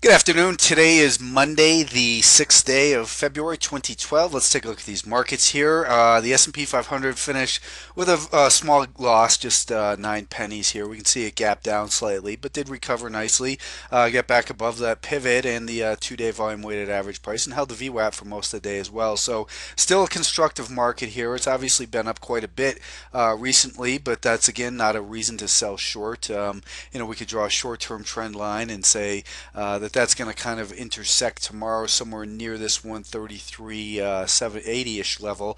Good afternoon. Today is Monday, the 6th day of February 2012. Let's take a look at these markets here. The S&P 500 finished with a small loss, just 9 pennies here. We can see it gap down slightly, but did recover nicely, get back above that pivot and the 2-day volume weighted average price, and held the VWAP for most of the day as well. So still a constructive market here. It's obviously been up quite a bit recently, but that's again not a reason to sell short. We could draw a short-term trend line and say that's going to kind of intersect tomorrow somewhere near this 133 780-ish level.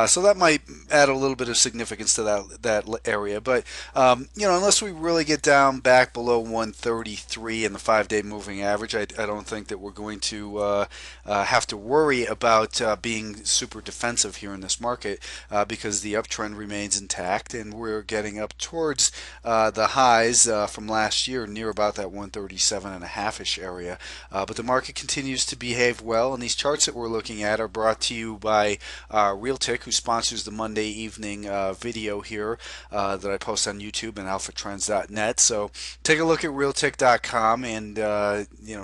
So that might add a little bit of significance to that area. But unless we really get down back below 133 in the 5-day moving average, I don't think that we're going to have to worry about being super defensive here in this market because the uptrend remains intact and we're getting up towards the highs from last year near about that 137 and a half-ish area. But the market continues to behave well, and these charts that we're looking at are brought to you by Realtic, who sponsors the Monday evening video here that I post on YouTube and Alphatrends.net. So take a look at Realtic.com and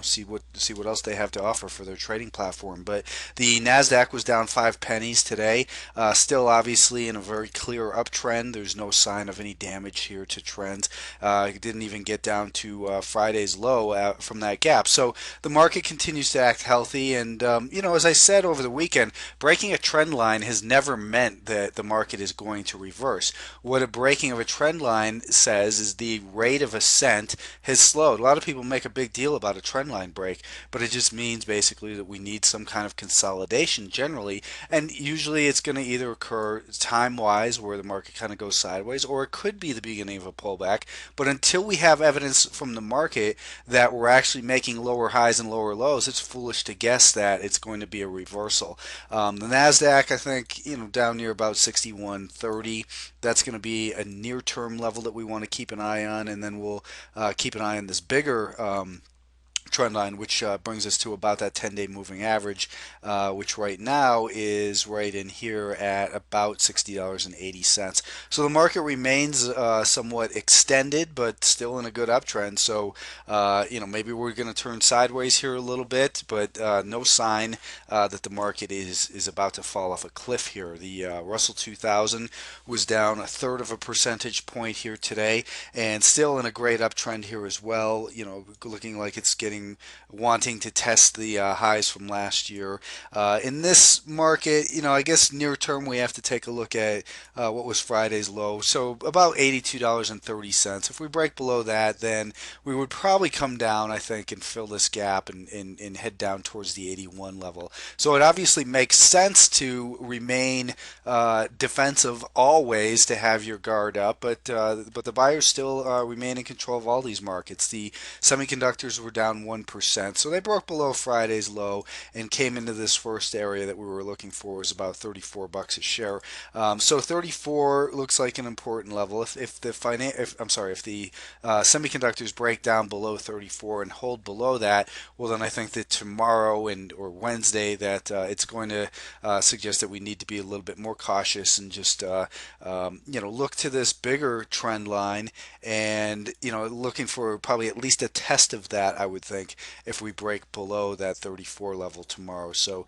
see what else they have to offer for their trading platform. But the Nasdaq was down 5 pennies today, still obviously in a very clear uptrend. There's no sign of any damage here to trends. It didn't even get down to Friday's low from that gap. So the market continues to act healthy. And, as I said over the weekend, breaking a trend line has never meant that the market is going to reverse. What a breaking of a trend line says is the rate of ascent has slowed. A lot of people make a big deal about a trend line break, but it just means basically that we need some kind of consolidation generally. And usually it's going to either occur time-wise where the market kind of goes sideways, or it could be the beginning of a pullback. But until we have evidence from the market that we're actually making lower highs and lower lows, it's foolish to guess that it's going to be a reversal. The Nasdaq, I think, down near about 6130. That's going to be a near-term level that we want to keep an eye on, and then we'll keep an eye on this bigger trend line, which brings us to about that 10-day moving average, which right now is right in here at about $60.80. So the market remains somewhat extended, but still in a good uptrend. So maybe we're going to turn sideways here a little bit, but no sign that the market is about to fall off a cliff here. The Russell 2000 was down 1/3 of a percentage point here today, and still in a great uptrend here as well. Looking like it's wanting to test the highs from last year. In this market, I guess near term we have to take a look at what was Friday's low. So about $82.30. If we break below that, then we would probably come down, I think, and fill this gap and head down towards the 81 level. So it obviously makes sense to remain defensive always, to have your guard up, but the buyers still remain in control of all these markets. The semiconductors were down 1%, so they broke below Friday's low and came into this first area that we were looking for, was about $34 a share. So 34 looks like an important level. If the semiconductors break down below 34 and hold below that, well then I think that tomorrow or Wednesday that it's going to suggest that we need to be a little bit more cautious and just look to this bigger trend line and looking for probably at least a test of that, I would think, if we break below that 34 level tomorrow. So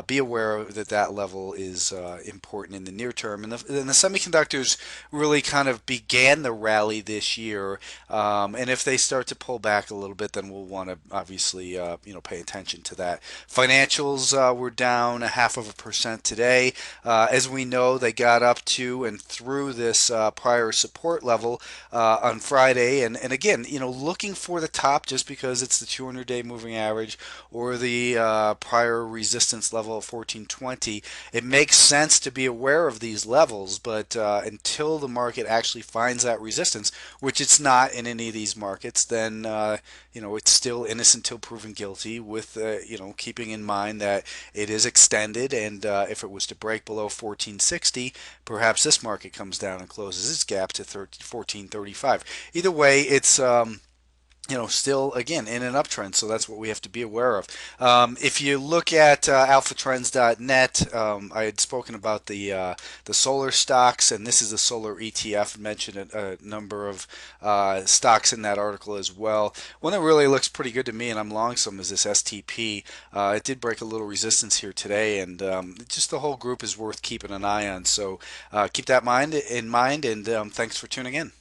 be aware that that level is important in the near term. And the semiconductors really kind of began the rally this year, and if they start to pull back a little bit, then we'll want to obviously pay attention to that. Financials were down 0.5% today. As we know, they got up to and through this prior support level on Friday, and again, looking for the top just because it's the 200-day moving average or the prior resistance level of 1420. It makes sense to be aware of these levels, but until the market actually finds that resistance, which it's not in any of these markets, then it's still innocent till proven guilty, with keeping in mind that it is extended, and if it was to break below 1460, perhaps this market comes down and closes its gap to 1435. Either way, it's still again in an uptrend, so that's what we have to be aware of. If you look at alphatrends.net, I had spoken about the solar stocks, and this is a solar ETF. Mentioned a number of stocks in that article as well. One that really looks pretty good to me, and I'm long some, is this STP. It did break a little resistance here today, and just the whole group is worth keeping an eye on. So keep that in mind, and thanks for tuning in.